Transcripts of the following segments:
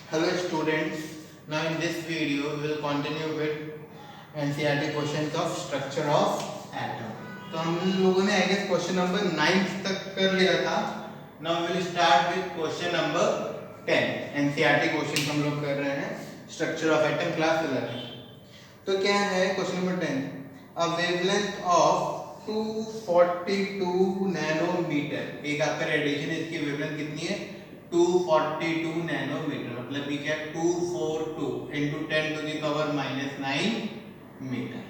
Hello students, now in this video we will continue with NCERT questions of structure of atom. तो हम लोगों ने I guess question number 9 तक कर लिया था. Now we will start with question number 10. NCERT question हम लोग कर रहे हैं structure of atom class 11. तो क्या है question number 10? A wavelength of 242 nanometre. एक आपका रेडिएशन है, इसकी वेवलेंथ कितनी है? 242 नैनोमीटर. मतलब ये क्या है? 242 into 10 to the power -9 metre.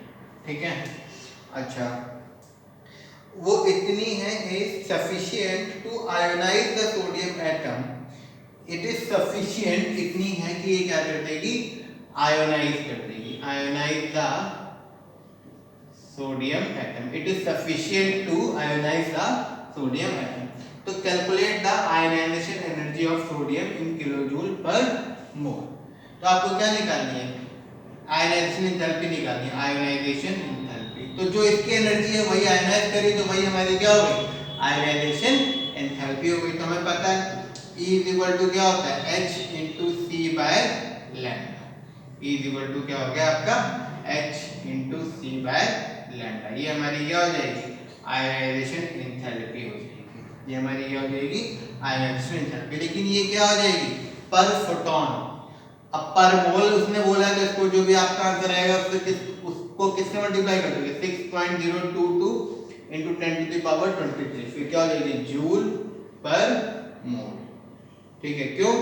ठीक है. अच्छा, वो इतनी है is sufficient to ionize the sodium atom. It is sufficient इतनी है कि ये क्या कर देगी? Ionize कर देगी. Ionize the sodium atom. It is sufficient to ionize the sodium atom. तो calculate the ionisation energy of sodium in kilojoule per mole. तो आपको क्या निकालनी है? आयनाइजेशन एंथैल्पी निकालनी है. आयनाइजेशन एंथैल्पी, तो जो इसकी एनर्जी है वही आयनाइज करी तो वही हमारी क्या हो गई? आयनाइजेशन एंथैल्पी हो गई. तो हमें पता है E इक्वल टू क्या होता है? H into C by lambda. E equal to क्या हो गया आपका? H into C by lambda. ये हमारी क्या हो जाएगी? आयनाइजेशन एंथैल्पी हो जाएगी. ये हमारी क्या हो जाएगी? Ionisation enthalpy. लेकिन ये क्या हो जाएगी? पर फोटोन. अब पर मोल उसने बोला है तो इसको जो भी आपका आंसर आएगा उसको किससे मल्टीप्लाई कर दोगे? 6.022 into 10 to the power 23. फिर क्या हो जाएगी? जूल पर मोल. ठीक है. क्यों?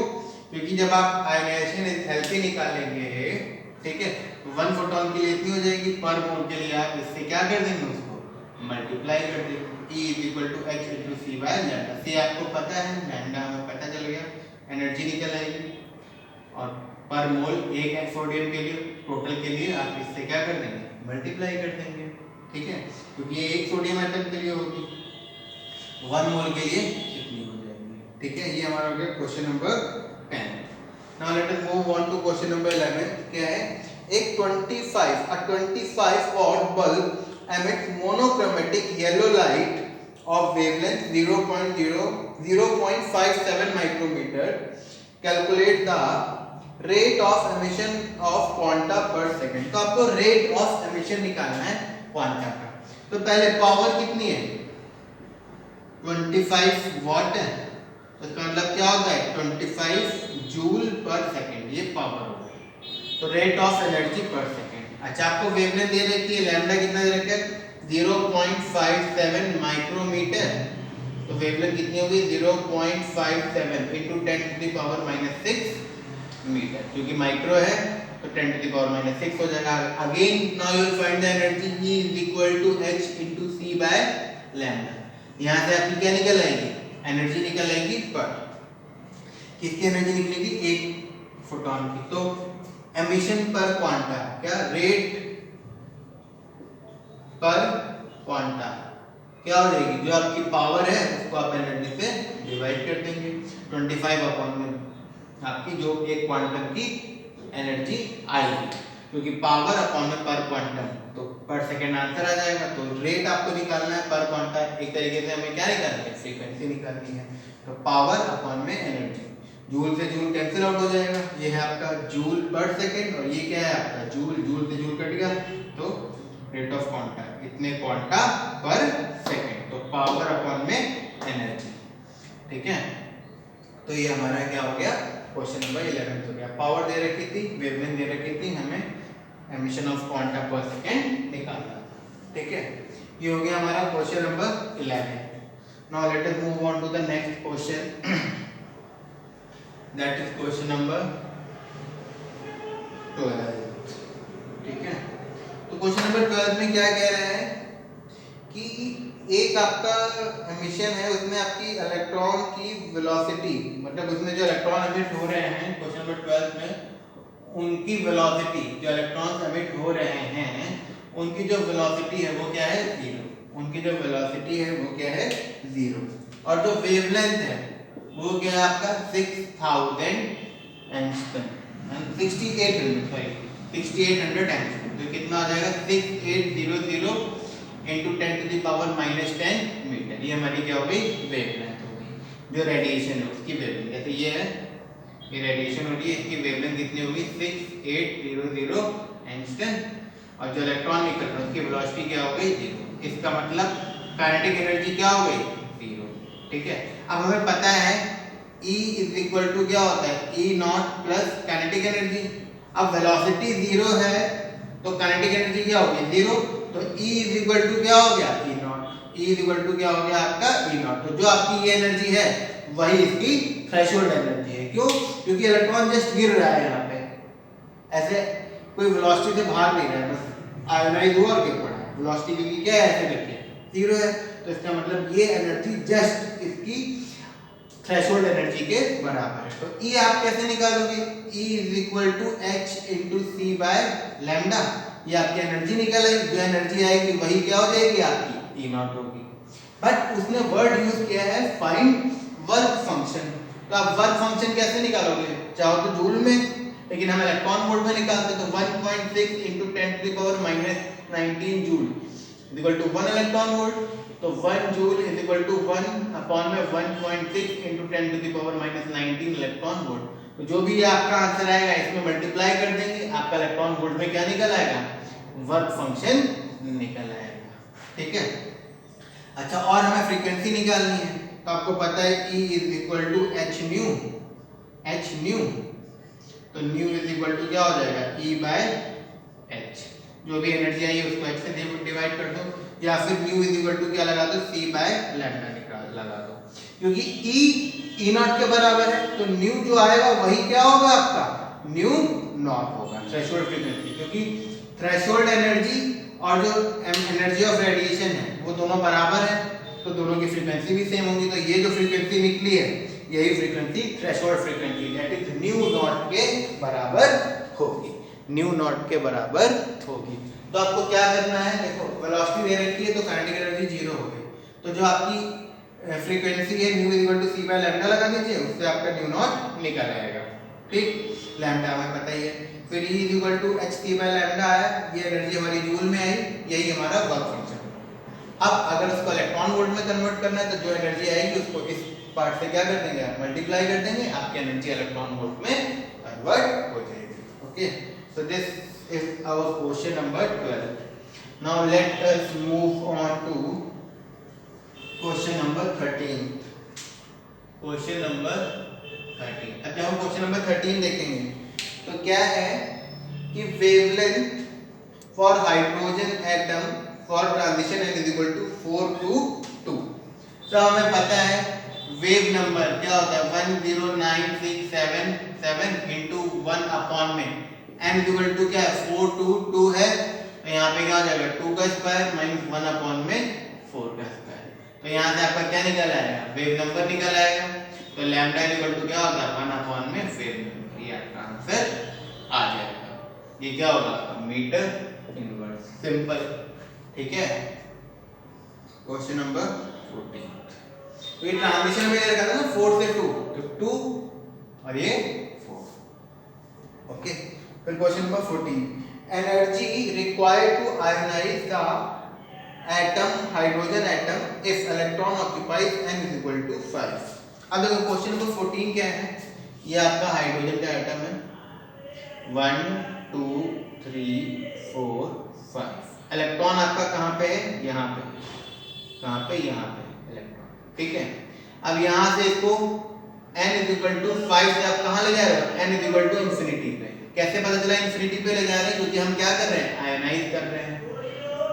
क्योंकि जब आप आयनाइजेशन एंथैल्पी निकालेंगे, ठीक है, वन फोटोन के लिए इतनी हो जाएगी, पर मोल के लिए आप इससे क्या कर देंगे? उसको मल्टीप्लाई कर देंगे. E equal to H into C by lambda. C आपको पता है, लैम्डा हमें पता चल गया. एनर्जी निकल आएगी और पर मोल एक है सोडियम के लिए, टोटल के लिए आप इससे क्या कर देंगे? मल्टीप्लाई कर देंगे. ठीक है, क्योंकि ये एक सोडियम एटम के लिए होगी, वन मोल के लिए कितनी हो जाएगी. ठीक है, ये हमारा हो गया question number 10. Now let us move on to question number 11. क्या है? एक 25 watt bulb emits monochromatic yellow light of wavelength 0.57 micrometer. Calculate the rate of emission of quanta per second. तो आपको rate of emission निकालना है quanta का. तो पहले पावर कितनी है? 25 वाट है. तो इसका मतलब क्या होता है? 25 जूल पर सेकंड. ये पावर होगा. तो रेट ऑफ एनर्जी पर सेकंड. अच्छा, आपको वेवलेंथ दे रखी है, लैम्डा कितना दे रखा है? 0.57 माइक्रोमीटर. तो वेवलेंथ कितनी होगी? 0.57 into 10 to the power -6 metre. क्योंकि माइक्रो है तो 10 to the power -6 हो जाएगा. Again now you will find the energy. E is equal to H into C by lambda. यहाँ से आपकी क्या निकल आएगी? एनर्जी निकल आएगी पर. किसकी एनर्जी निकलेगी? एक फोटोन की. तो एमिशन पर क्वांटा, क्या रेट पर क्वांटा क्या हो जाएगी? जो आपकी पावर है उसको आप एनर्जी से डिवाइड कर देंगे. 25 अपॉन में आपकी जो एक क्वांटम की एनर्जी आएगी, क्योंकि पावर अपॉन में पर क्वांटम, तो पर सेकंड आंसर आ जाएगा. तो रेट आपको निकालना है पर क्वांटा. एक तरीके से हमें क्या निकालनी है? फ्रीक्वेंसी निकालनी है. तो पावर अपॉन में एनर्जी. जूल से जूल कैंसिल आउट हो जाएगा. ये है आपका जूल पर सेकंड और ये क्या है आपका? जूल. जूल से जूल कट गया तो रेट ऑफ क्वांटा इतने क्वांटा पर सेकंड. तो पावर अपॉन में एनर्जी. ठीक है, तो ये हमारा क्या हो गया? क्वेश्चन नंबर 11 हो गया. पावर दे रखी थी, वेवलेंथ दे रखी थी, हमें emission of quanta per second निकालना. ठीक है, ये हो गया हमारा question number 11. Now let us move on to the next question. That is question number 12. ठीक है, तो क्वेश्चन नंबर 12 में क्या कह रहा है कि एक आपका एमिशन है, उसमें आपकी इलेक्ट्रॉन की वेलोसिटी, मतलब उसमें जो इलेक्ट्रॉन एमिट हो रहे हैं क्वेश्चन नंबर 12 में, उनकी वेलोसिटी, जो इलेक्ट्रॉन्स एमिट हो रहे हैं उनकी जो वेलोसिटी है वो क्या है? 0. उनकी जो वेलोसिटी है वो क्या है? 0. और जो वेवलेंथ है वो क्या है आपका? 6000 एंगस्ट्रॉम. 6800 एंगस्ट्रॉम. तो कितना आ जाएगा? 6800 into 10 to the power -10 metre. ये हमारी क्या हो गई? वेवलेंथ हो गई. जो रेडिएशन है उसकी वेवलेंथ. जैसे ये है ये रेडिएशन हो रही है, इसकी वेवलेंथ कितनी होगी 6800 एंगस्ट्रॉम, और जो इलेक्ट्रॉन निकल रहा है उसकी वेलोसिटी क्या हो गई 0। इसका मतलब काइनेटिक एनर्जी क्या हो गई 0। ठीक है, अब हमें पता है E इज इक्वल टू क्या होता है E not plus kinetic energy. अब वेलोसिटी 0 है तो काइनेटिक एनर्जी क्या होगी 0, तो E इज इक्वल टू क्या हो गया E nought. E is equal to क्या हो गया आपका E नॉट। तो जो आपकी ये एनर्जी है वही इसकी थ्रेशोल्ड एनर्जी है। क्यों? क्योंकि इलेक्ट्रॉन जस्ट गिर रहा है यहाँ पे, ऐसे कोई वेलोसिटी से भाग नहीं रहा है, बस आयोनाइज हुआ और गिर पड़ा है। वेलोसिटी क्योंकि क्या है ऐसे करके 0 है, तो इसका मतलब ये एनर्जी जस्ट इसकी थ्रेशोल्ड एनर्जी के बराबर है। तो E आप कैसे निकालोगे? E is equal to H into C by lambda. ये आपकी एनर्जी निकल आई, जो एनर्जी आएगी वही क्या हो जाएगी आपकी E नॉट होगी। बट उसने वर्ड यूज किया है फाइंड वर्क फंक्शन। तो आप वर्क फंक्शन कैसे निकालोगे? चाहो तो जूल में, लेकिन हम इलेक्ट्रॉन वोल्ट में निकालते तो 1.6 into 10 to the power minus 19 joule is equal to 1 electron volt. तो 1 joule is equal to 1 upon में 1.6 into 10 to the power minus 19 electron volt. तो जो भी आपका आंसर आएगा इसमें मल्टीप्लाई कर देंगे, आपका इलेक्ट्रॉन वोल्ट में क्या निकल आएगा? वर्क फंक्शन निकल आएगा। ठीक है, अच्छा और हमें फ्रीक्वेंसी निकालनी है, तो आपको पता है E is equal to H nu. तो न्यू इज इक्वल टू क्या हो जाएगा E बाय एच। जो भी एनर्जी आई है उसको h से डिवाइड कर दो, या फिर न्यू इज इक्वल टू क्या लगा दो C बाय लैम्डा निकाल लगा दो, क्योंकि E नॉट के बराबर है। तो न्यू जो आएगा वही क्या होगा आपका न्यू नॉट होगा, थ्रेशोल्ड फ्रीक्वेंसी। क्योंकि थ्रेशोल्ड एनर्जी और जो एनर्जी ऑफ रेडिएशन है वो दोनों बराबर है, तो दोनों की फ्रीक्वेंसी भी सेम होगी। तो ये जो फ्रीक्वेंसी निकली है यही frequency threshold frequency that is new not के बराबर होगी, न्यू नॉट के बराबर होगी। तो आपको क्या करना है, देखो वेलोसिटी दे रखी है तो काइनेटिक एनर्जी 0 हो गई, तो जो आपकी फ्रीक्वेंसी है nu equal to C by lambda लगा दीजिए, उससे आपका न्यू नॉट निकल आएगा। ठीक, लैम्डा हमें पता ही है। फिर E equal to hc by lambda है, ये एनर्जी हमारी जूल में आई, यही हमारा वर्क फंक्शन। अब अगर उसको इलेक्ट्रॉन वोल्ट में कन्वर्ट करना है तो जो एनर्जी आएगी उसको इस पार्ट से क्या कर देंगे आप मल्टीप्लाई कर देंगे, आपकी एनर्जी इलेक्ट्रॉन वोल्ट में कन्वर्ट हो जाएगी। Okay, so this is our question number 12। Now let us move on to question number 13। Question number 13, अब जब हम क्वेश्चन नंबर 13 देखेंगे तो क्या है कि wavelength for hydrogen atom for transition is equal to 4 to 2। तो हमें पता है वेव नंबर क्या होता है 10967 into 1 अपॉन में m इक्वल टू क्या है 4 to 2 है, तो यहाँ पे क्या हो जाएगा 2 का स्क्वायर माइनस 1 अपॉन में 4 का स्क्वायर। तो यहाँ से आपका क्या निकल आएगा वेव नंबर निकल आएगा। तो लैम्डा इक्वल टू क्या होगा 1 अपॉन में वेव नंबर, ये आपका आंसर आ जाएगा। ये क्या होगा मीटर इनवर्स, सिंपल। ठीक है, क्वेश्चन नंबर 14। तो ये ट्रांजिशन में रखा था ना 4 से 2, तो 2 और ये 4। ओके, फिर question number 14, energy required to ionise the atom hydrogen atom if electron occupies n is equal to 5। अब देखो क्वेश्चन नंबर 14 क्या है, ये आपका हाइड्रोजन का एटम है 1 2 3 4 5। इलेक्ट्रॉन आपका कहाँ पे है, यहाँ पे, कहाँ पे, यहाँ पे इलेक्ट्रॉन। ठीक है, अब यहाँ से इसको n इज इक्वल टू 5 से आप कहाँ ले जा रहे हो n is equal to infinity पे। कैसे पता चला इंफिनिटी पे ले जा रहे हैं, क्योंकि हम क्या कर रहे हैं आयोनाइज कर रहे हैं।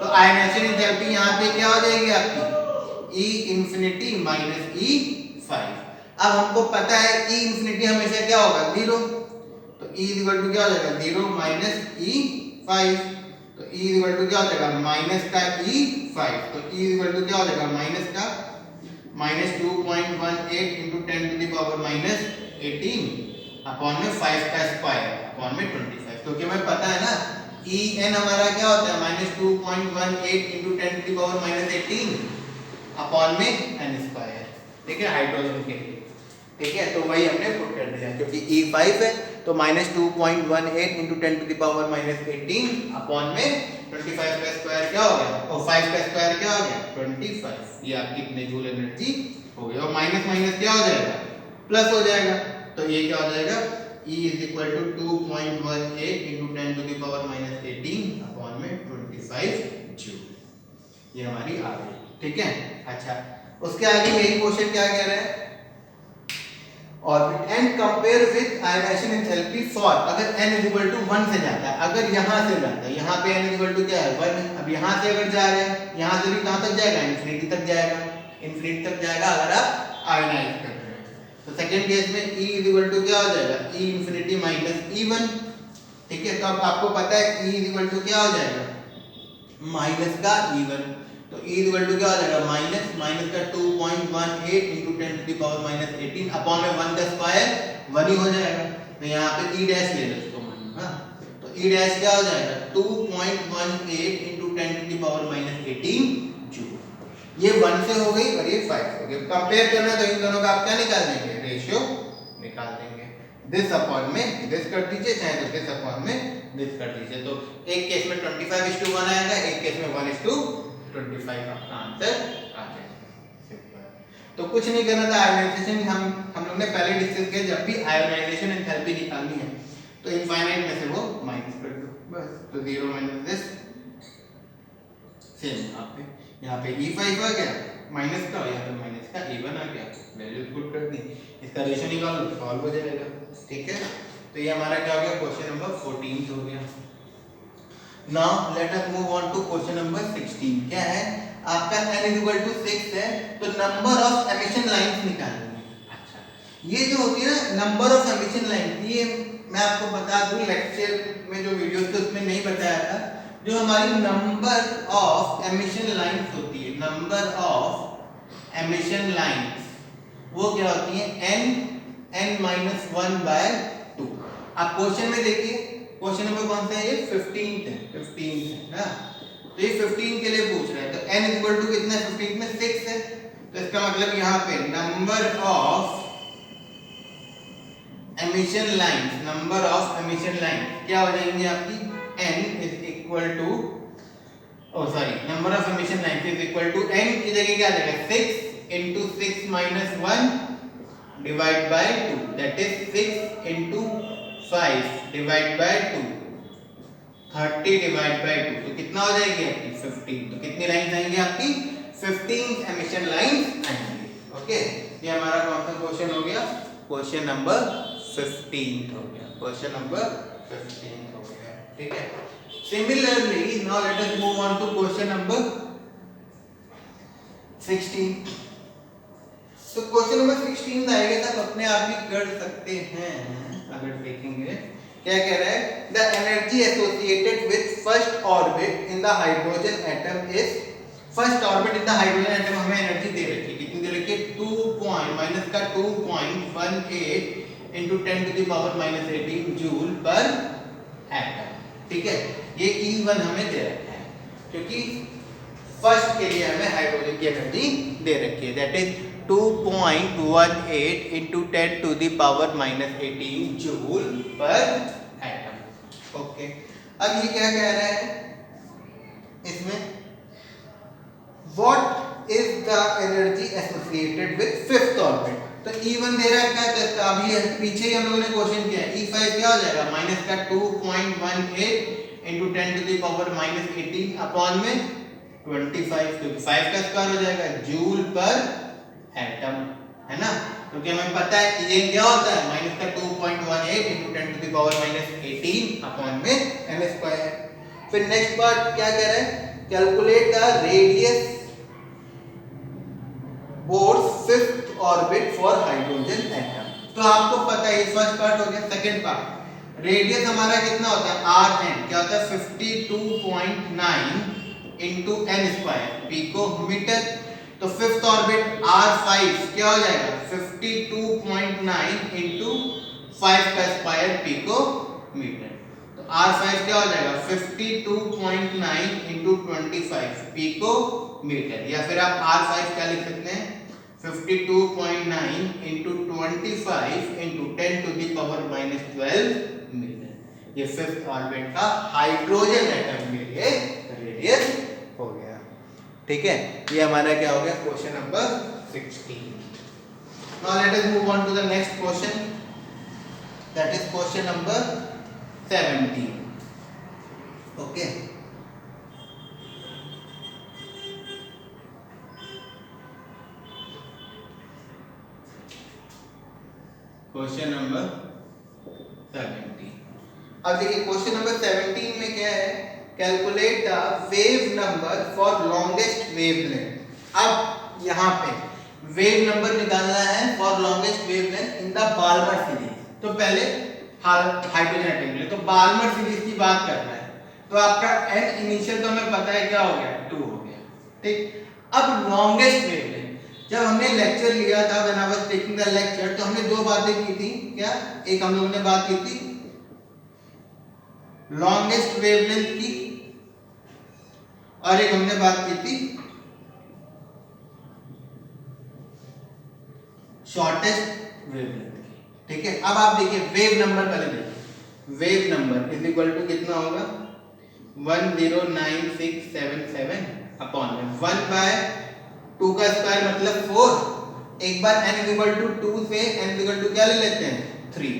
तो आयोनाइजेशन एंथैल्पी यहाँ पे क्या हो जाएगी आपकी E इंफिनिटी माइनस E5। अब हमको पता है E इंफिनिटी हमेशा क्या होगा 0, तो E इज इक्वल टू क्या हो जाएगा 0 माइनस E5। तो E इज इक्वल टू क्या हो जाएगा माइनस का E5, तो E इज इक्वल टू क्या हो जाएगा माइनस का minus 2.18 into 10 to the power minus 18 upon में 5 का स्क्वायर अपॉन में 25। क्योंकि हमें पता है ना En हमारा क्या होता है minus 2.18 into 10 to the power minus 18 upon में n स्क्वायर। ठीक है, हाइड्रोजन के लिए। ठीक है, तो वही हमने पुट कर दिया, क्योंकि E5 है तो minus 2.18 into 10 to the power minus 18 upon में 25 का स्क्वायर क्या हो गया, और 5 का स्क्वायर क्या हो गया 25। ये आपकी कितने जूल एनर्जी हो गई, और माइनस माइनस क्या हो जाएगा प्लस हो जाएगा। तो ये क्या हो जाएगा, E is equal to 2.18 into 10 to the power minus 18 upon में 25 जूल। ये हमारी आ गई, ठीक है। अच्छा, उसके आगे यही क्वेश्चन क्या कह रहा है, orbit and compare with ionisation enthalpy for, अगर n इज इक्वल टू 1 से जाता है, अगर यहां से जाता है, यहां पे n इज इक्वल टू क्या है 1, अब यहां से अगर जा रहा है, यहां से भी कहां तक जाएगा, इंफिनिटी तक जाएगा, इंफिनिटी तक जाएगा अगर आप आयोनाइज कर रहे हैं। तो सेकंड केस में E इज इक्वल टू क्या हो जाएगा, E इंफिनिटी माइनस E1, ठीक है। तो अब आपको पता है E इज इक्वल टू क्या हो जाएगा, माइनस का E1, तो E इज इक्वल टू क्या हो जाएगा, माइनस का 2.18 into 10 to the power minus 18 upon में 1 का स्क्वायर 1 ही हो जाएगा। तो यहाँ पे E डैश ले लो इसको मान, हाँ, तो E डैश क्या हो जाएगा 2.18 into 10 to the power minus 18 joule. ये 1 से हो गई और ये 5 हो गई। कंपेयर करना तो इन दोनों का आप क्या निकाल देंगे, रेशियो निकाल देंगे। दिस अपॉन में दिस कर दीजिए, चाहे तो दिस अपॉन में दिस कर दीजिए। तो एक केस में 25:1 आएगा, एक केस में 1:25 आपका आंसर आ जाएगा। तो कुछ नहीं करना था, आयोनाइजेशन हम लोग ने पहले डिस्कस किया, जब भी आयोनाइजेशन एंथैल्पी निकालनी है तो इनफाइनाइट में से वो माइनस कर दो बस। तो 0 माइनस दिस सेम यहाँ पे E5 आ गया माइनस का, यहाँ पे माइनस का E1 आ गया, वैल्यू पुट कर दी, इसका रेशियो निकालो सॉल्व हो जाएगा, ठीक है। तो ये हमारा क्या हो गया, क्वेश्चन नंबर 14 हो गया। Now let us move on to question number 16। क्या है आपका, n इज इक्वल टू 6 है, तो नंबर ऑफ एमिशन लाइंस निकालनी है। अच्छा, ये जो होती है ना नंबर ऑफ एमिशन लाइन, ये मैं आपको बता दूं, लेक्चर में जो वीडियो थे उसमें नहीं बताया था। जो हमारी नंबर ऑफ एमिशन लाइंस होती है, नंबर ऑफ एमिशन लाइंस, वो क्या होती है n-1/2। आप क्वेश्चन में देखिए, क्वेश्चन नंबर कौन सा है, ये 15 है ना। तो ये 15 के लिए पूछ रहा है, तो n इज इक्वल टू कितना है, 15 में 6 है, तो इसका मतलब यहाँ पे number of emission lines, number of emission lines क्या हो जाएंगे आपकी, n is equal to, oh sorry, number of emission lines is equal to n की जगह क्या आ जाएगा, 6 into 6 minus 1 divide by 2, that is 6 into 5 divide by 2, 30 divide by 2, तो कितना हो जाएगी आपकी 15। तो कितनी लाइंस आएंगी आपकी, 15 एमिशन लाइंस आएंगी। ओके, ये हमारा कौन सा क्वेश्चन हो गया, क्वेश्चन नंबर 15 हो गया, क्वेश्चन नंबर 15 हो गया, ठीक है। Similarly now let us move on to question number 16। तो क्वेश्चन नंबर 16 आएगा तब अपने आप ही कर सकते हैं, अगर देखेंगे क्या कह रहा है, the energy associated with first orbit in the hydrogen atom is, first orbit in the hydrogen atom हमें एनर्जी दे रखी है, कितनी दे रखी है, 2.18 into 10 to the power minus 18 joule पर एटम, ठीक है। ये E1 हमें दे रखा है, क्योंकि फर्स्ट के लिए हमें हाइड्रोजन की एनर्जी दे रखी है, that is 2.18 into 10 to the power minus 18 joule पर एटम। ओके, अब ये क्या कह रहा है इसमें, what is the energy associated with fifth orbit। तो E1 दे रखा है, तो अभी पीछे ही हम लोगों ने क्वेश्चन किया, E5 क्या हो जाएगा, माइनस का 2.18 into 10 to the power minus 18 upon में 25, क्योंकि 5 का स्क्वायर हो जाएगा जूल पर एटम, है ना। क्योंकि हमें पता है कि ये क्या होता है, माइनस का 2.18 into 10 to the power minus 18 upon में n स्क्वायर। फिर नेक्स्ट पार्ट क्या कह रहा है, calculate the radius board fifth orbit for hydrogen atom. तो आपको पता है फर्स्ट पार्ट हो गया। सेकंड पार्ट, रेडियस हमारा कितना होता है, rn क्या होता है 52.9 into n स्क्वायर पिकोमीटर। तो फिफ्थ ऑर्बिट R5 क्या हो जाएगा 52.9 into 5 का स्क्वायर पिकोमीटर। तो R5 क्या हो जाएगा 52.9 into 25 पिकोमीटर, या फिर आप R5 क्या लिख सकते हैं 52.9 into 25 into 10 to the power minus 12 metre. ये फिफ्थ ऑर्बिट का हाइड्रोजन एटम के लिए रेडियस हो गया, ठीक है। ये हमारा क्या हो गया question number 16। Now let us move on to the next question. That is question number 17. Okay, question number 17. अब देखिए क्वेश्चन नंबर 17 में क्या है, calculate the wave number for longest wavelength. अब यहाँ पे वेव नंबर निकालना है for longest wavelength in the Balmer series. तो पहले हाइड्रोजन एटम ले, तो बाल्मर सीरीज की बात करना है. तो आपका n इनिशियल तो हमें पता है क्या हो गया, 2 हो गया. ठीक, अब लॉन्गेस्ट वेवलेंथ जब हमने लेक्चर लिया था, when I was taking the lecture, तो हमने दो बातें की थी. क्या, एक हम लोगों ने बात की थी लॉन्गेस्ट वेवलेंथ की, और एक हमने बात की थी शॉर्टेस्ट वेवलेंथ की. ठीक है, अब आप देखिए वेव नंबर पहले देखिए. Wave number is equal to कितना होगा, 109,677 अपॉन में 1 बाय 2 का स्क्वायर मतलब 4. एक बार n इक्वल टू 2 से n इक्वल टू क्या ले लेते हैं, 3.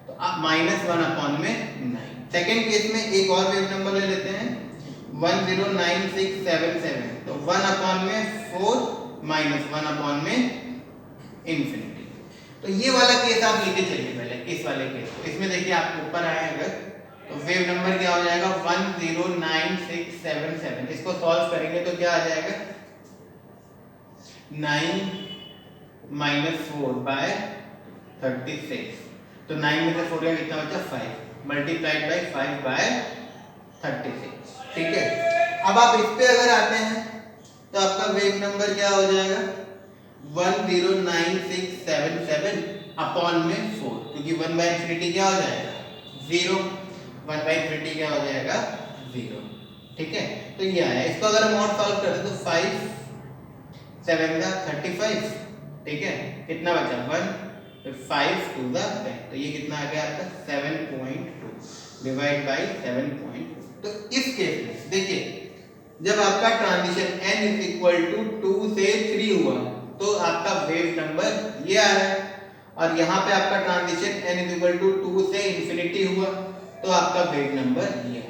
तो आप -1 अपॉन में 9. सेकेंड केस में एक और वेव नंबर ले लेते हैं 109,677. तो 1 अपॉन में 4 -1 अपॉन में इंफिनिटी. तो ये वाला केस आप लेके चलिए पहले, इस वाले केस को. इसमें देखिए आप ऊपर आए अगर, तो वेव नंबर क्या हो जाएगा 109,677. इसको सॉल्व करेंगे तो क्या आ जाएगा 9 - 4 बाय 36. तो 9 में से 4 का कितना बचा 5 मल्टीप्लाइड बाय 5 बाय 36. ठीक है, अब आप इस पे अगर आते हैं तो आपका वेव नंबर क्या हो जाएगा 109,677 अपॉन में 4, क्योंकि 1 बाय इंफिनिटी क्या हो जाएगा 0. 1 बाय इंफिनिटी क्या हो जाएगा 0. ठीक है, तो ये आया. इसको अगर हम और सॉल्व करें तो 5 7 का 35. ठीक है, कितना बचा 1, फिर 5 2 का 10. तो ये कितना आ गया आपका 7.2 डिवाइड बाय 7.2. तो इस केस में देखिए जब आपका transition n is equal to 2 से 3 हुआ तो आपका वेव नंबर ये आ रहा है, और यहाँ पे आपका transition n is equal to 2 से इंफिनिटी हुआ तो आपका वेव नंबर ये है.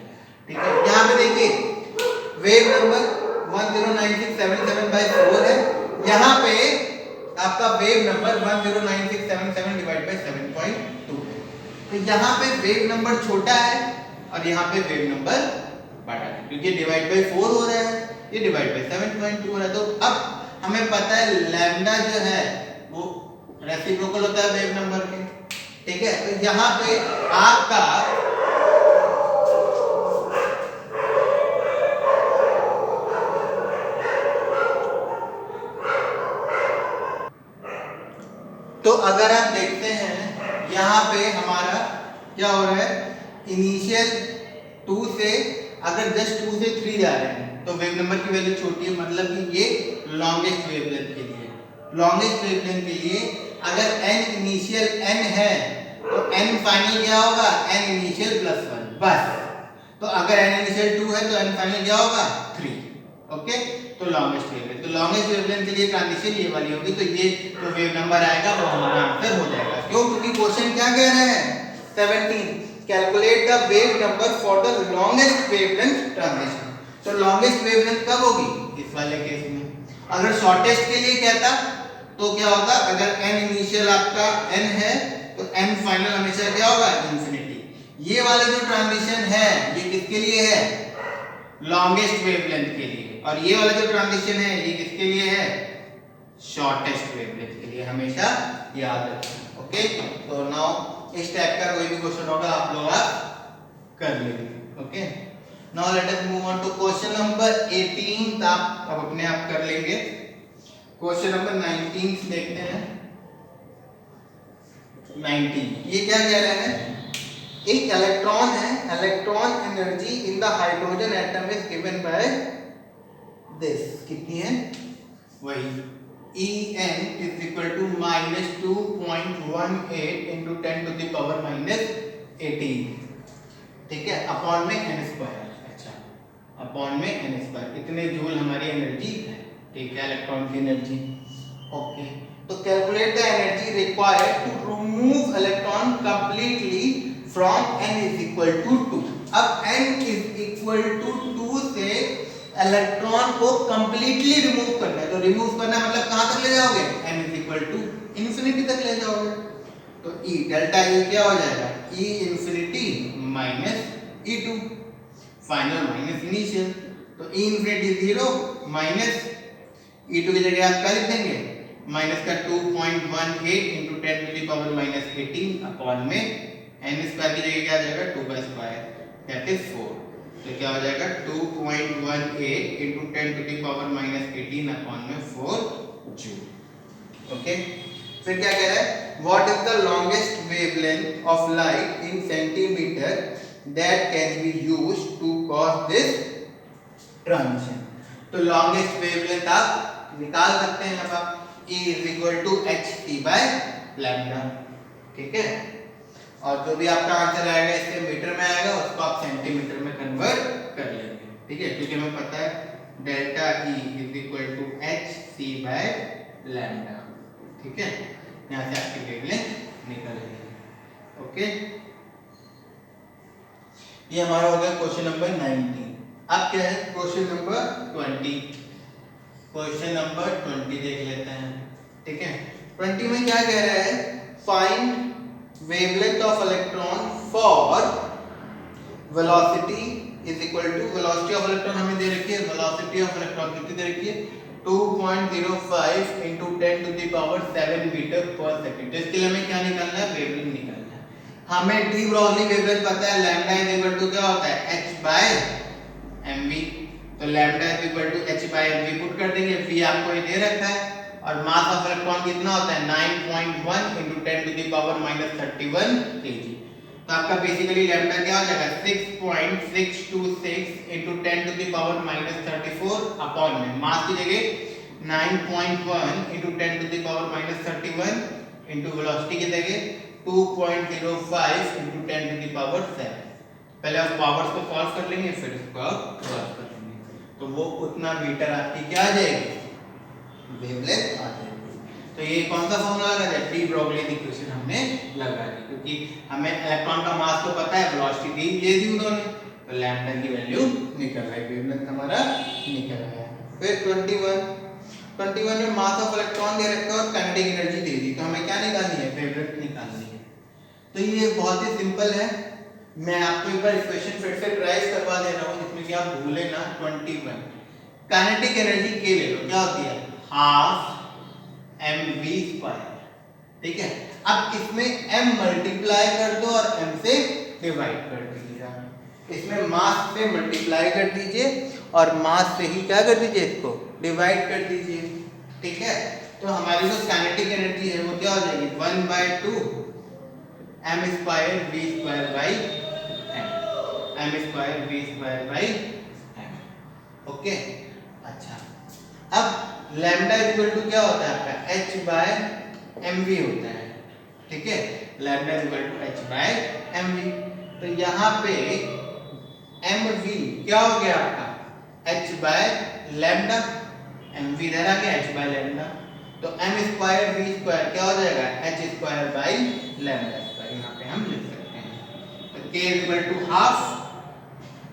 ठीक है, यहाँ पे देखिए वेव नंबर 109,677/4 है. यहाँ पे आपका वेव नंबर 109,677 डिवाइड बाय 7.2 है. तो यहाँ पे वेव नंबर छोटा है और यहाँ पे वेव नंबर बड़ा है, क्योंकि डिवाइड बाय 4 हो रहा है, ये डिवाइड बाय 7.2 हो रहा है. तो अब हमें पता है लैम्डा जो है वो रेसिप्रोकल होता है वेव नंबर के. ठीक है, तो यहाँ पे आपका तो अगर आप देखते हैं यहाँ पे हमारा क्या हो रहा है, इनिशियल 2 से अगर जस्ट 2 से 3 जा रहे हैं तो वेव नंबर की वैल्यू छोटी है, मतलब कि ये लॉन्गेस्ट वेवलेंथ के लिए. लॉन्गेस्ट वेवलेंथ के लिए अगर n इनिशियल n है तो n फाइनल क्या होगा, n इनिशियल +1 बस. तो अगर n इनिशियल 2 है तो n फाइनल क्या होगा 3. ओके, तो लॉन्गेस्ट वेवलेंथ, तो लॉन्गेस्ट वेवलेंथ के लिए ट्रांजिशन ये वाली होगी. तो ये जो वेव नंबर आएगा वो हमारा आंसर हो जाएगा. क्यों, क्योंकि क्वेश्चन क्या कह रहे हैं 17 calculate the wave number for the longest wavelength transition. तो लॉन्गेस्ट वेवलेंथ कब होगी, इस वाले केस में. अगर शॉर्टेस्ट के लिए कहता तो क्या होगा, अगर n इनिशियल आपका n है तो n फाइनल हमेशा क्या होगा इंफिनिटी. ये वाला जो ट्रांजिशन है ये किसके लिए है, लॉन्गेस्ट वेवलेंथ के लिए, और ये वाला जो ट्रांजिशन है ये किसके लिए है, शॉर्टेस्ट वेवलेंथ के लिए. हमेशा याद रखना. ओके, तो नाउ इस टाइप का कोई भी क्वेश्चन होगा आप लोग कर लेंगे. Okay, now let us move on to question number 18. आप अब अपने आप कर लेंगे. क्वेश्चन नंबर 19 देखते हैं. 19 ये क्या कह रहे हैं, एक इलेक्ट्रॉन है, electron energy in the hydrogen atom is given by this. कितनी है, वही En is equal to -2.18 into 10 to the power -18. ठीक है, अपॉन में n स्क्वायर. अच्छा, अपॉन में n स्क्वायर, इतने जूल हमारी एनर्जी है. ठीक है, इलेक्ट्रॉन की एनर्जी. ओके, तो calculate the energy required to remove remove electron completely from n is equal to 2। अब n is equal to 2 से इलेक्ट्रॉन को कंप्लीटली रिमूव करना है। तो रिमूव करना मतलब कहां तक ले जाओगे, n is equal to infinity तक ले जाओगे। तो E डेल्टा E क्या हो जाएगा, E infinity minus E2, final minus initial. तो E इंफिनिटी 0 माइनस E2 की जगह आप क्या लिख देंगे, माइनस का 2.18 into 10 to the power minus 18 upon में n स्क्वायर की जगह क्या आ जाएगा 2 का स्क्वायर दैट इज 4। तो क्या हो जाएगा 2.18 into 10 to the power minus 18 upon में 4 जूल। ओके, फिर क्या कह रहा है, what is the longest wavelength of light in centimetre that can be used to cause this transition. तो लॉन्गेस्ट वेवलेंथ आप निकाल सकते हैं। अब आप E is equal to H C by lambda, ठीक है। और जो भी आपका आंसर आएगा इसके मीटर में आएगा, उसको आप सेंटीमीटर में कन्वर्ट कर लेंगे, ठीक है, क्योंकि हमें पता है delta E is equal to H C by lambda, ठीक है। यहाँ से आपकी वेवलेंथ निकल गई। ओके, ये हमारा हो गया क्वेश्चन नंबर 19। अब क्या है क्वेश्चन नंबर 20। क्वेश्चन नंबर 20 देख लेते हैं, ठीक है। 20 में क्या कह रहा है, find wavelength of electron for velocity is equal to, velocity of electron हमें दे रखी है, वेलोसिटी ऑफ इलेक्ट्रॉन कितनी दे रखी है 2.05 into 10 to the power 7 metre पर सेकंड। तो इसके लिए हमें क्या निकालना है, वेवलेंथ निकालना है। हमें डी ब्रॉगली वेवलेंथ पता है, लैम्डा इज इक्वल टू क्या होता है h बाय mv। तो lambda is equal to h by mv put कर देंगे, v आपको ये दे रखा है, और मास ऑफ इलेक्ट्रॉन कितना होता है 9.1 into 10 to the power minus 31 kg। तो आपका बेसिकली लैम्डा क्या हो जाएगा 6.626 into 10 to the power minus 34 upon में मास की जगह 9.1 into 10 to the power minus 31 into velocity की जगह 2.05 into 10 to the power 7। पहले आप पावर्स को सॉल्व कर लेंगे, फिर इसको आप सॉल्व कर लेंगे, तो वो उतना मीटर आपकी क्या आ जाएगी, वेवलेंथ आ जाएगी। तो ये कौन सा फॉर्मूला लगा है, डी ब्रॉगली इक्वेशन हमने लगा दी, क्योंकि हमें इलेक्ट्रॉन का मास तो पता है, वेलोसिटी दी ये दी उन्होंने, तो लैम्डा की वैल्यू निकल रहा है, वेवलेंथ हमारा निकल रहा है। फिर 21 में मास ऑफ इलेक्ट्रॉन दे रखा है और काइनेटिक एनर्जी दे दी, तो हमें क्या निकालनी है, वेवलेंथ निकालनी है। तो ये बहुत ही सिंपल है, मैं आपको एक बार इक्वेशन फिर से ट्राई करवा दे रहा हूं जिसमें कि आप भूले ना। 21 काइनेटिक एनर्जी के ले लो, क्या होती है हाफ mv², ठीक है। अब इसमें m मल्टीप्लाई कर दो और m से डिवाइड कर दीजिए। इसमें मास से मल्टीप्लाई कर दीजिए और मास से ही क्या कर दीजिए, इसको डिवाइड कर दीजिए, ठीक है। तो हमारी जो काइनेटिक एनर्जी है वो क्या हो जाएगी 1/2 m² v² by m, m² v² by m। Okay, अच्छा, अब लैम्डा इक्वल टू क्या होता है आपका h बाय mv होता है, ठीक है। Lambda equal to h by mv, तो यहाँ पे mv क्या हो गया आपका h बाय लैम्डा, mv इधर आ गया h बाय लैम्डा, तो m² v² क्या हो जाएगा h² बाई लैम्डा स्क्वायर, यहाँ पे हम लिख सकते हैं। तो k इक्वल टू हाफ,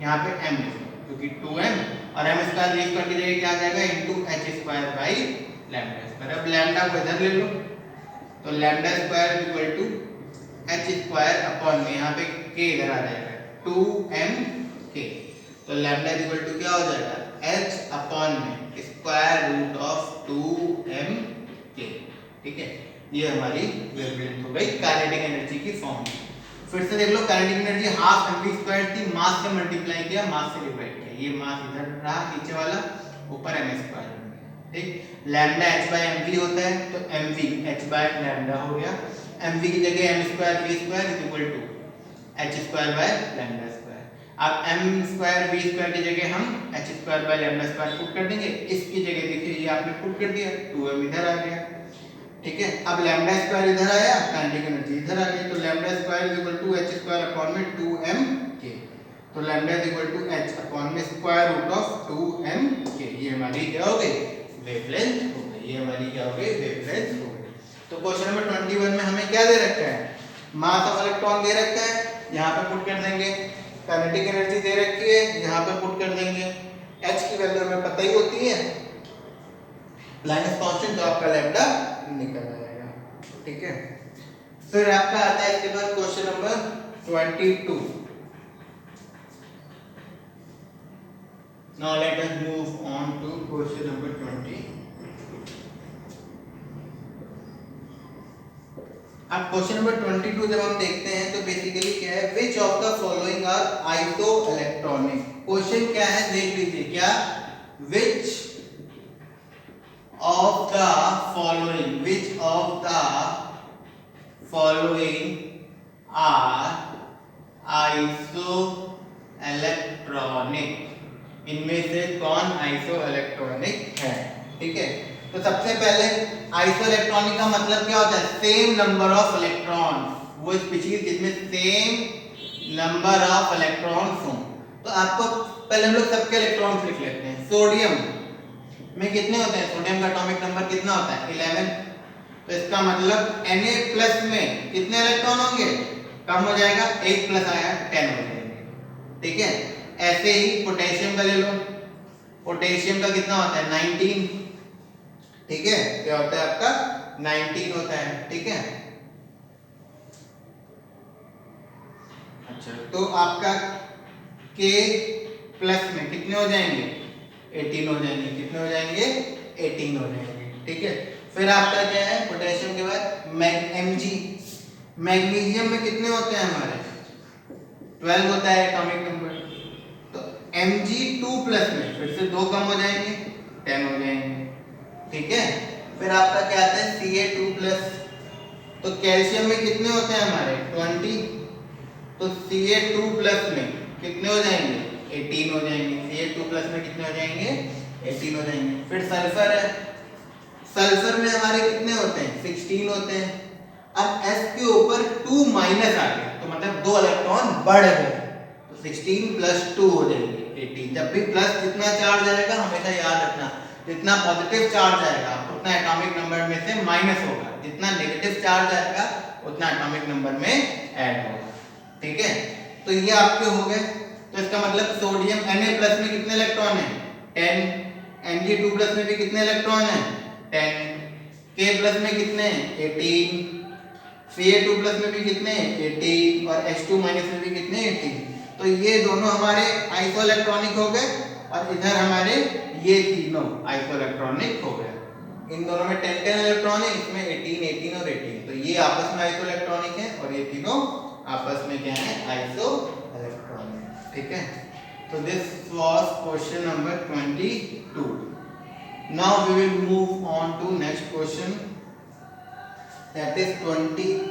यहाँ पे m क्योंकि 2m, और m² v² की जगह क्या आ जाएगा into h² by lambda square. अब लैम्डा को इधर ले लो, तो lambda square equal to h² upon में यहाँ पे k इधर आ जाएगा 2mk, तो लैम्डा इक्वल टू क्या हो जाएगा h अपॉन में स्क्वायर रूट ऑफ 2mk, ठीक है। ये हमारी वेवलेंथ हो गई काइनेटिक एनर्जी की फॉर्म। फिर से देख लो, काइनेटिक एनर्जी हाफ mv² थी, मास से मल्टीप्लाई किया, मास से डिवाइड किया, ये मास इधर रहा नीचे वाला, ऊपर m², ठीक। लैम्डा h बाय mv होता है, तो mv h बाय लैम्डा हो गया, mv की जगह m² v² is equal to h² by lambda square. अब m² v² की जगह हम h² by lambda square put कर देंगे, इसकी जगह देखिए ये आपने पुट कर दिया, 2m इधर आ गया, ठीक है। अब लैम्डा स्क्वायर इधर आया, काइनेटिक एनर्जी इधर आ गई, तो lambda square is equal to h² upon में 2mk, तो lambda is equal to h upon में स्क्वायर रूट ऑफ 2mk। ये हमारी क्या हो गई वेवलेंथ हो गई, ये हमारी क्या हो गई वेवलेंथ हो गई। तो क्वेश्चन नंबर 21 में हमें क्या दे रखा है, मास ऑफ इलेक्ट्रॉन दे रखा है, यहाँ पे पुट कर देंगे। काइनेटिक एनर्जी दे रखी है, यहाँ पे पुट कर देंगे। H की वैल्यू हमें पता ही होती है, प्लैंक्स कांस्टेंट, तो आपका लैम्डा निकल आएगा। ठीक है, फिर आपका आता है इसके बाद question number 22। Now let us move on to question number 20. अब क्वेश्चन नंबर 22 जब हम देखते हैं तो बेसिकली क्या है, which of the following are isoelectronic. Question क्या है देख लीजिए, क्या which of the following are isoelectronic, इनमें से कौन आइसो इलेक्ट्रॉनिक है। ठीक है, तो सबसे पहले आइसो इलेक्ट्रॉनिक का मतलब क्या होता है, सेम नंबर ऑफ इलेक्ट्रॉन्स, वो स्पीशीज जिसमें सेम नंबर ऑफ इलेक्ट्रॉन्स हो। तो आपको पहले हम लोग सबके इलेक्ट्रॉन्स लिख लेते हैं। सोडियम में कितने होते हैं, सोडियम का एटॉमिक नंबर कितना होता है 11, तो इसका मतलब Na+ में कितने इलेक्ट्रॉन होंगे, कम हो जाएगा, 1 प्लस आया 10 हो जाएंगे। ठीक है, ऐसे ही पोटेशियम का ले लो, पोटेशियम का कितना होता है 19। ठीक है, क्या होता है आपका 19 होता है। ठीक है, अच्छा तो आपका K+ में कितने हो जाएंगे 18 हो जाएंगे, कितने हो जाएंगे 18 हो जाएंगे। ठीक है, फिर आपका क्या है पोटेशियम के बाद Mg, मैग्नीशियम में कितने होते हैं हमारे 12 होता है एटॉमिक नंबर, तो Mg2+ में फिर से 2 कम हो जाएंगे 10 हो जाएंगे। ठीक है, फिर आपका क्या आता है Ca2+, तो कैल्शियम में कितने होते हैं हमारे 20, तो Ca2+ में कितने हो जाएंगे 18 हो जाएंगे, Ca2+ में कितने हो जाएंगे 18 हो जाएंगे। फिर सल्फर है, सल्फर में हमारे कितने होते हैं 16 होते हैं। अब S के ऊपर 2 माइनस आ गया तो मतलब 2 इलेक्ट्रॉन बढ़ गए, तो 16 + 2 हो जाएंगे 18। जब भी प्लस जितना चार्ज आएगा हमेशा याद रखना, जितना पॉजिटिव चार्ज आएगा उतना एटॉमिक नंबर में से माइनस होगा, जितना नेगेटिव चार्ज आएगा उतना एटॉमिक नंबर में ऐड होगा। ठीक है, तो ये आपके हो गए। तो इसका मतलब सोडियम Na+ में कितने इलेक्ट्रॉन है 10, Mg2+ में भी कितने इलेक्ट्रॉन है 10, K+ में कितने 18, Ca2+ में भी कितने 18 और H2- में भी कितने 18। तो ये दोनों हमारे आइसो इलेक्ट्रॉनिक हो गए और इधर हमारे ये तीनों आइसो इलेक्ट्रॉनिक हो गए। इन दोनों में 10 इलेक्ट्रॉन है, इसमें 18 18 और 18, तो ये आपस में आइसो इलेक्ट्रॉनिक है और ये तीनों आपस में क्या है आइसो इलेक्ट्रॉनिक। ठीक है, तो this was question number 22। Now we will move on to next question, that is 23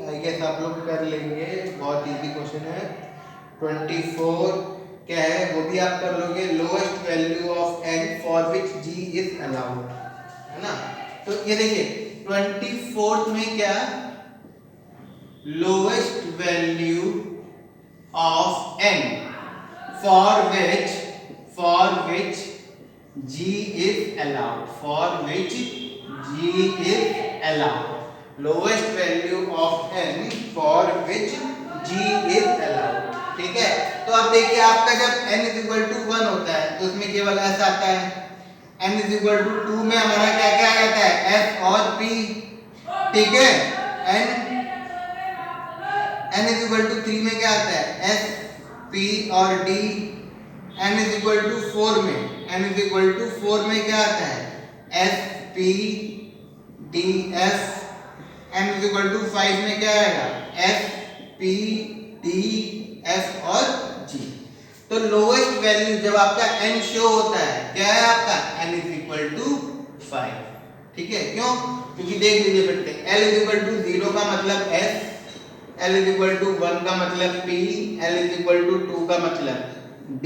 I guess आप लोग कर लेंगे, बहुत इजी क्वेश्चन है। 24 क्या है वो भी आप कर लोगे, lowest value of n for which g is allowed, है ना। तो ये देखिए 24th में क्या, lowest value of n for which g is allowed, for which g is allowed, lowest value of n for which g is allowed. ठीक है, तो अब देखिए आपका जब n = 1 होता है तो उसमें केवल s आता है, n = 2 में हमारा क्या क्या आता है s और p। ठीक है, n = 3 में क्या आता है s p और d, n = 4 में क्या आता है s p d f, n = 5 में क्या आएगा s p d f और g। तो लोएस्ट वैल्यू जब आपका n शो होता है क्या है आपका n = 5। ठीक है, क्यों, क्योंकि देख लीजिए फिर से l = 0 का मतलब s, l = 1 का मतलब p, l = 2 का मतलब d,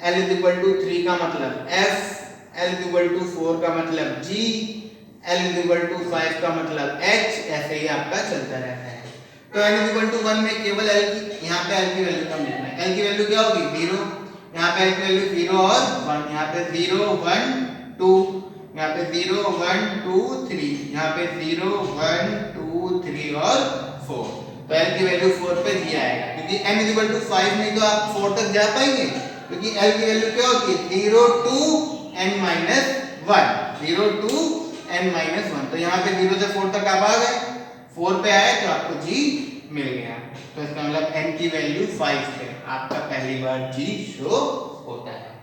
l = 3 का मतलब f, l = 4 का मतलब g, l = 5 का मतलब h, ऐसे ही आपका चलता रहता है। तो n = 1 में केवल l की, यहाँ पे l की वैल्यू कम लिखना है, l की वैल्यू क्या होगी 0, यहाँ पे l की वैल्यू 0 और 1, यहाँ पे 0 1 2, यहाँ पे 0 1 2 3, यहाँ पे 0 1 2 3 और 4। तो L की वैल्यू 4 पे जी आएगा, क्योंकि n इक्वल टू 5 नहीं तो आप 4 तक जा पाएंगे, क्योंकि L की वैल्यू क्या होती है 0 to n minus 1, 0 to n minus 1। तो यहाँ पे 0 से 4 तक आप आ गए, 4 पे आए तो आपको g मिल गया। तो इसका मतलब n की वैल्यू 5 पे आपका पहली बार g शो होता है,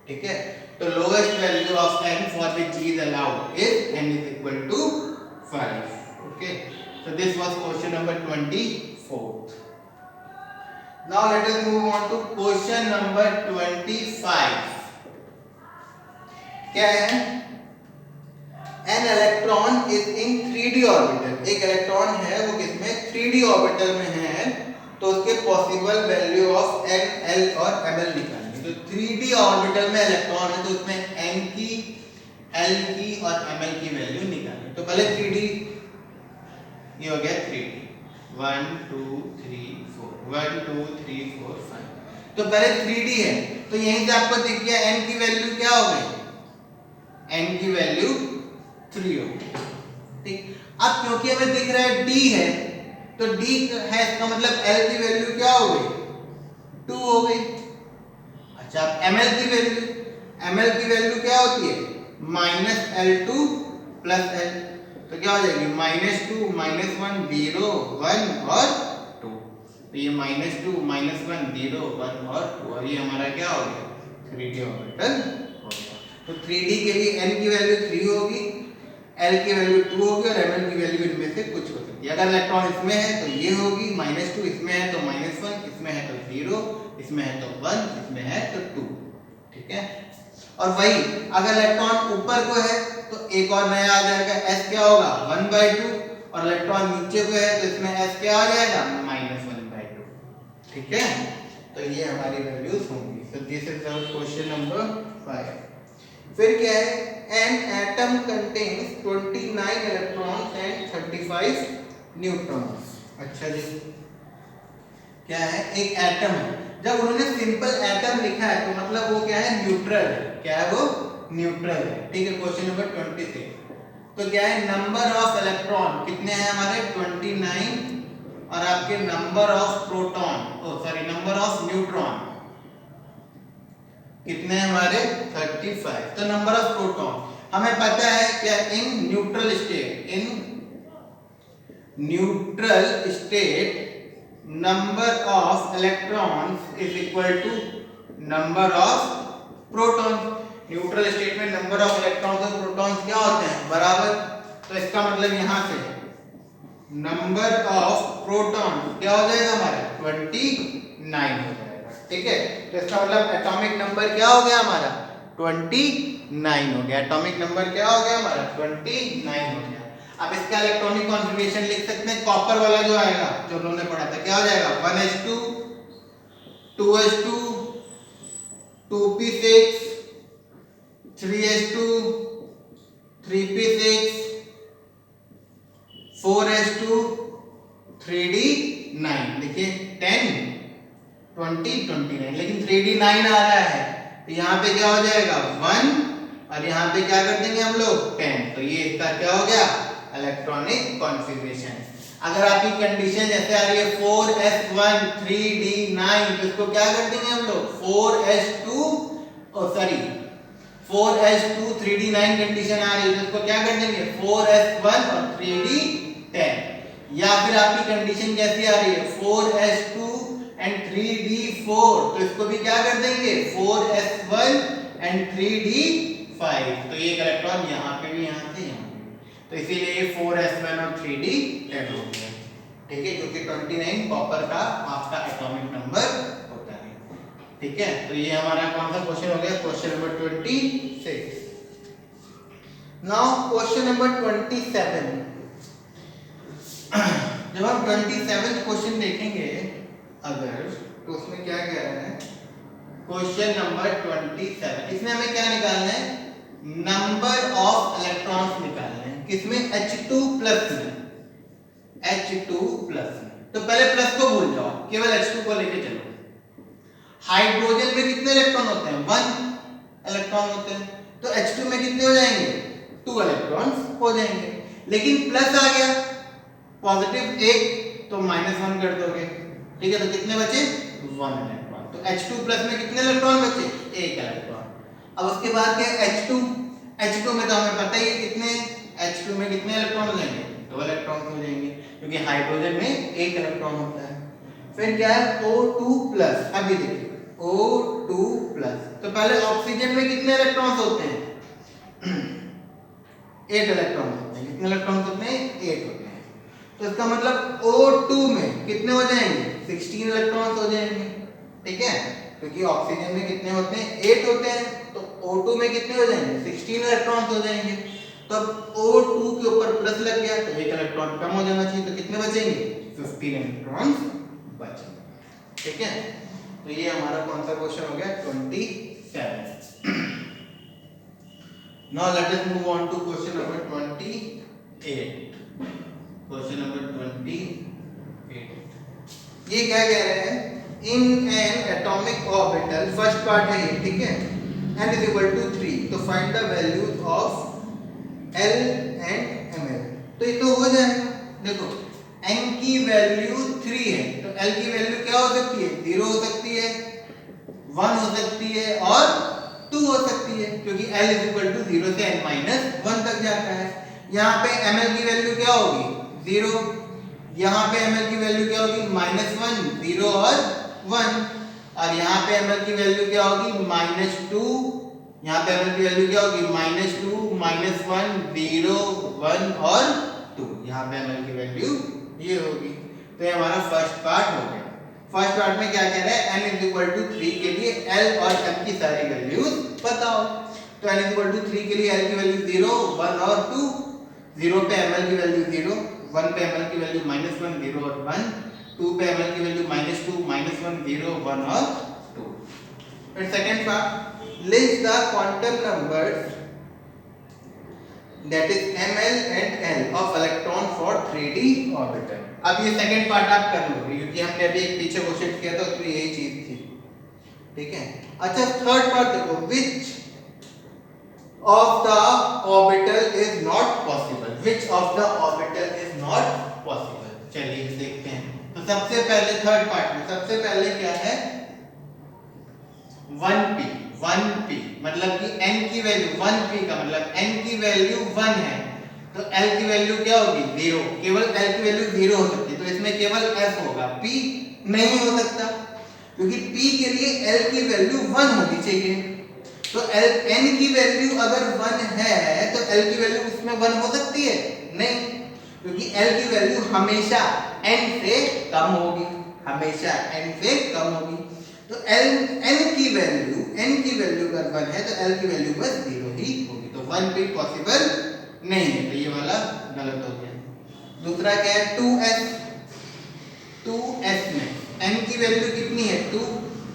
ठीक है। तो lowest value of n for which g is allowed is n is equal to 5, okay. So this was question number 24. Now let us move on to question number 25. क्या है? An electron is in 3D orbital. एक electron है वो किसमें 3D orbital में है, तो उसके possible value of n, l और ml निकालनी। तो 3D ऑर्बिटल में इलेक्ट्रॉन है तो उसमें n की, l की और ml की वैल्यू निकालनी। तो पहले 3D, ये हो गया 3D 1 2 3 4 1 2 3 4 5। तो पहले 3D है तो यहीं से आपको दिख गया n की वैल्यू क्या हो गई, n की वैल्यू 3 हो गई, ठीक। अब क्योंकि हमें दिख रहा है d है तो d है, इसका मतलब l की वैल्यू क्या हो गई 2 हो गई। अच्छा अब ml की वैल्यू क्या होती है -L2 + L, तो क्या हो जाएगी -2 -1 0 1 और 2। तो ये -2 -1 0 1 और 2, और ये हमारा क्या हो गया 3D ऑर्बिटल हो गया। तो 3D के लिए n की वैल्यू 3 होगी, l की वैल्यू 2 होगी और ml की वैल्यू इनमें से कुछ हो सकती है। अगर इलेक्ट्रॉन इसमें है तो ये होगी -2, इसमें है तो -1, इसमें है तो 0, इसमें है तो 1, इसमें है तो 2, ठीक है। और वही अगर इलेक्ट्रॉन ऊपर को है तो एक और नया आ जाएगा, s क्या होगा 1/2, और इलेक्ट्रॉन नीचे को है तो इसमें s क्या आ जाएगा -1/2, ठीक है। तो ये हमारी वैल्यूज होंगी। So this is our question number 5। फिर क्या है, an atom contains 29 electrons and 35 neutrons. अच्छा जी, क्या है, एक एटम है, जब उन्होंने सिंपल एटम लिखा है तो मतलब वो क्या है न्यूट्रल है, क्या है वो न्यूट्रल है, ठीक है। क्वेश्चन नंबर 26 तो क्या है, नंबर ऑफ इलेक्ट्रॉन कितने हैं हमारे 29, और आपके number of proton, number of neutron कितने हैं हमारे 35। तो नंबर ऑफ प्रोटॉन हमें पता है क्या, in neutral state number of electrons is equal to number of protons। Neutral state में नंबर ऑफ इलेक्ट्रॉन्स और प्रोटॉन्स क्या होते हैं बराबर। तो इसका मतलब यहां से नंबर ऑफ प्रोटॉन्स क्या हो जाएगा हमारा 29 हो जाएगा, ठीक है। तो इसका मतलब एटॉमिक नंबर क्या हो गया हमारा 29 हो गया। एटॉमिक नंबर क्या हो गया हमारा 29 हो गया। अब इसका इलेक्ट्रॉनिक कॉन्फ़िगरेशन लिख सकते हैं, कॉपर वाला जो आएगा जो हमने पढ़ा था, क्या हो जाएगा 1s2 2s2 2p6 3s2 3p6 4s2 3d9। देखिए 10 20 29, लेकिन 3d9 आ रहा है तो यहाँ पे क्या हो जाएगा 1, और यहाँ पे क्या कर देंगे हम लोग 10। तो ये इसका क्या हो गया इलेक्ट्रॉनिक कॉन्फ़िगरेशन। अगर आपकी कंडीशन जैसे आ रही है 4s1 3d9 तो इसको क्या कर देंगे हम लोग 4s2 3d9 कंडीशन आ रही है तो इसको क्या कर देंगे 4s1 और 3d10। या फिर आपकी कंडीशन कैसी आ रही है 4s2 एंड 3d4 तो इसको भी क्या कर देंगे 4s1 एंड 3d5। तो ये इलेक्ट्रॉन यहाँ पे भी यहाँ से यहाँ पे, तो इसीलिए ये 4s1 और 3d10 हो गया, ठीक है, क्योंकि 29 कॉपर का आपका एटॉमिक नंबर होता है, ठीक है। तो ये हमारा कौन सा क्वेश्चन हो गया question number 26। Now question number 27। जब हम 27th क्वेश्चन देखेंगे अगर, तो उसमें क्या कह रहा है क्वेश्चन नंबर 27, इसमें हमें क्या निकालना है नंबर ऑफ इलेक्ट्रॉन्स निकालना है, किसमें H2 प्लस में, H2 प्लस में। तो पहले प्लस को भूल जाओ, केवल H2 को लेके चलो। हाइड्रोजन में कितने इलेक्ट्रॉन होते हैं 1 इलेक्ट्रॉन होते हैं, तो H2 में कितने हो जाएंगे 2 इलेक्ट्रॉन्स हो जाएंगे। लेकिन प्लस आ गया पॉजिटिव 1 तो -1 कर दोगे, ठीक है, तो कितने बचे 1 इलेक्ट्रॉन। तो H2 प्लस में कितने इलेक्ट्रॉन बचे 1 इलेक्ट्रॉन। अब उसके बाद क्या H2 में तो हमें पता ही है कितने H2 में कितने इलेक्ट्रॉन हो जाएंगे 2 इलेक्ट्रॉन हो जाएंगे, क्योंकि हाइड्रोजन में 1 इलेक्ट्रॉन होता है। फिर क्या है O2 प्लस। अभी देखिए O2 प्लस, तो पहले ऑक्सीजन में कितने इलेक्ट्रॉन्स होते हैं 8 इलेक्ट्रॉन होते हैं। कितने इलेक्ट्रॉन्स होते हैं 8 होते हैं। तो इसका मतलब O2 में कितने हो जाएंगे 16 इलेक्ट्रॉन्स हो जाएंगे, ठीक है, क्योंकि ऑक्सीजन में कितने होते हैं 8 होते हैं, तो O2 में कितने हो जाएंगे 16 इलेक्ट्रॉन्स हो जाएंगे। तो अब O2 के ऊपर प्लस लग गया तो 1 इलेक्ट्रॉन कम हो जाना चाहिए, तो कितने बचेंगे 15 इलेक्ट्रॉन्स बचेंगे, ठीक है। तो ये हमारा कौन सा क्वेश्चन हो गया 27। Now let us move on to question number 28। Question number 28 ये क्या कह रहे हैं, in an atomic orbital, first part है ये, ठीक है, n is equal to 3, तो find the values of L and Ml। तो ये तो हो जाएगा, देखो n की वैल्यू 3 है तो L की वैल्यू क्या हो सकती है 0 हो सकती है, 1 हो सकती है और 2 हो सकती है, क्योंकि L is equal to 0 से n-1 तक जाता है। यहाँ पे Ml की वैल्यू क्या होगी 0, यहाँ पे Ml की वैल्यू क्या होगी -1, 0 और 1, और यहाँ पे Ml की वैल्यू क्या होगी -2, यहाँ पे Ml की वैल्यू क्या होगी -2, -1, 0, 1 और 2, यहाँ पे Ml की वैल्यू ये होगी। तो ये हमारा फर्स्ट पार्ट हो गया। फर्स्ट पार्ट में क्या कह रहा है n is equal to 3 के लिए L और M की सारी वैल्यूज बताओ। तो n is equal to 3 के लिए L की वैल्यू 0, 1 और 2, 0 पे Ml की वैल्यू 0, 1 पे Ml की वैल्यू -1, 0 और 1, 2 पे Ml की वैल्यू -2, -1, 0, 1 और 2। फिर second part, list the quantum numbers that is Ml and L of electron for 3D orbital। अब ये सेकंड पार्ट आप कर लोगे, क्योंकि हमने अभी एक पीछे क्वेश्चन किया था तो यही चीज थी, ठीक है। अच्छा थर्ड पार्ट देखो, which of the orbital is not possible, which of the orbital is not possible। चलिए देखते हैं। तो सबसे पहले थर्ड पार्ट में सबसे पहले क्या है 1p मतलब कि n की वैल्यू 1p का मतलब n की वैल्यू 1 है, तो L की वैल्यू क्या होगी 0, केवल L की वैल्यू 0 हो सकती है, तो इसमें केवल S होगा, p नहीं हो सकता, क्योंकि p के लिए L की वैल्यू 1 होनी चाहिए। तो n की वैल्यू अगर 1 है तो L की वैल्यू इसमें 1 हो सकती है नहीं, क्योंकि L की वैल्यू हमेशा n से कम होगी, हमेशा n से कम होगी। तो n की वैल्यू अगर 1 है तो L की वैल्यू बस 0 ही होगी, तो 1 भी पॉसिबल नहीं है, तो ये वाला गलत हो गया। दूसरा क्या है 2s में n की वैल्यू कितनी है 2,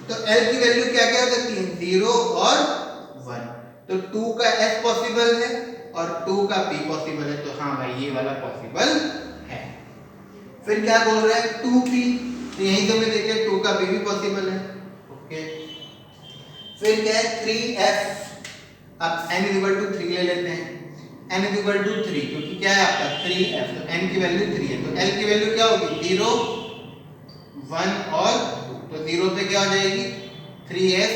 तो L की वैल्यू क्या क्या हो सकती है 0 और 1, तो 2 का s पॉसिबल है और 2 का p पॉसिबल है, तो हाँ भाई ये वाला पॉसिबल है। फिर क्या बोल रहा है 2p, तो यहीं से मैं देखिए 2 का p भी पॉसिबल है, ओके। फिर क्या है 3f, अब n इक्वल टू 3 ले लेते हैं, n इक्वल टू 3 क्योंकि क्या है आपका 3f, तो n की वैल्यू 3 है, तो L की वैल्यू क्या होगी 0, 1 और 2, तो 0 पे क्या हो जाएगी 3s,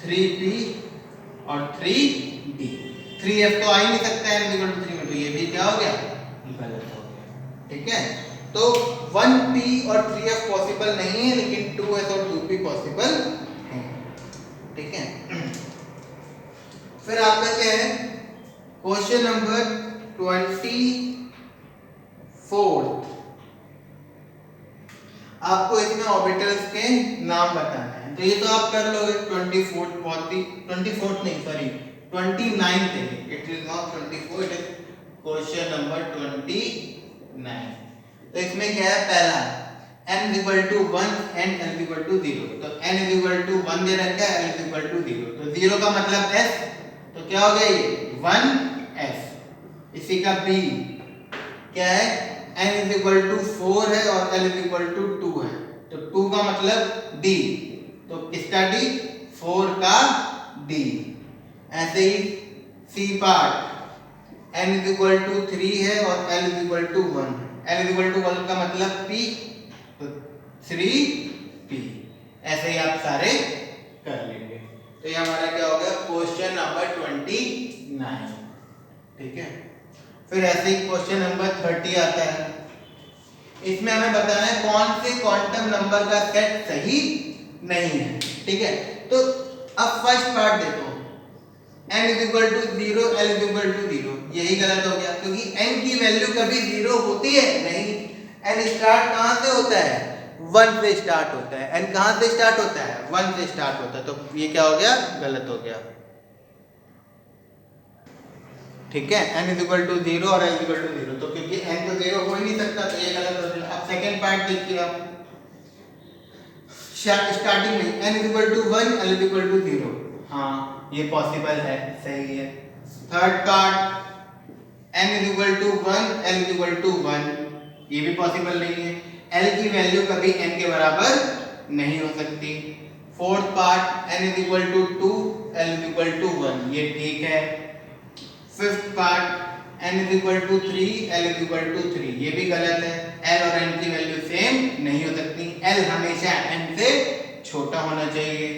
3p और 3d। 3f तो आ ही नहीं सकता है n इक्वल टू 3 में, तो ये भी क्या हो गया गलत हो गया, ठीक है। तो 1p और 3f पॉसिबल नहीं है, लेकिन 2s और 2p पॉसिबल है, ठीक है। फिर आपका क्या है क्वेश्चन नंबर 24, आपको इसमें ऑर्बिटल्स के नाम बताने हैं, तो ये तो आप कर लोगे 29th है, it is not 24, it is question number 29। तो इसमें क्या है पहला n equal to 1 and n equal to 0, तो n इक्वल टू 1 दे रखा है, n इक्वल टू 0, तो 0 का मतलब s, तो क्या हो गया ये 1s। इसी का b क्या है n इक्वल टू 4 है और l इक्वल टू 2 है, तो 2 का मतलब d, तो किसका d 4 का d। ऐसे ही c part n is equal to 3 है और l is equal to 1। l is equal to 1 का मतलब p, तो 3p। ऐसे ही आप सारे कर लेंगे। तो ये हमारा क्या हो गया, क्वेश्चन नंबर 29। ठीक है, फिर ऐसे ही क्वेश्चन नंबर 30 आता है। इसमें हमें बताना है कौन से क्वांटम नंबर का सेट सही नहीं है। ठीक है, तो अब फर्स्ट पार्ट देखो, n is equal to 0, l is equal to 0, यही गलत हो गया क्योंकि n की वैल्यू कभी 0 होती है नहीं। n स्टार्ट कहाँ से होता है, 1 से स्टार्ट होता है। n कहाँ से स्टार्ट होता है, 1 से स्टार्ट होता है। तो ये क्या हो गया, गलत हो गया। ठीक है, n इज इक्वल टू 0 और l इज इक्वल टू 0, तो क्योंकि n तो 0 हो ही नहीं सकता तो ये गलत हो गया। अब सेकंड पार्ट देखिए आप, स्टार्टिंग में n is equal to 1, l is equal to 0, हाँ ये पॉसिबल है, सही है। Third part, n is equal to 1, l is equal to 1, ये भी पॉसिबल नहीं है। l की वैल्यू कभी n के बराबर नहीं हो सकती। Fourth part, n is equal to 2, l is equal to 1, ये ठीक है। Fifth part, n is equal to 3, l is equal to 3, ये भी गलत है। l और n की वैल्यू सेम नहीं हो सकती, l हमेशा n से छोटा होना चाहिए।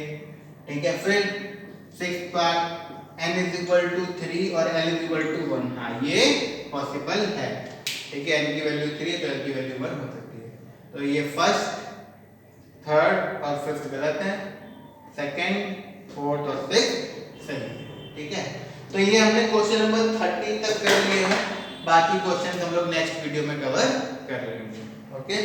ठीक है, फिर sixth part, n is equal to 3 और l इज इक्वल टू 1, हाँ ये पॉसिबल है। ठीक है, n की वैल्यू 3 तो l की वैल्यू 1 हो सकती है। तो ये फर्स्ट, थर्ड और फिफ्थ गलत है, सेकंड, फोर्थ और सिक्स्थ सही है। ठीक है, तो ये हमने क्वेश्चन नंबर 30 तक कर लिए हैं। बाकी क्वेश्चन हम लोग नेक्स्ट वीडियो में कवर कर लेंगे। ओके।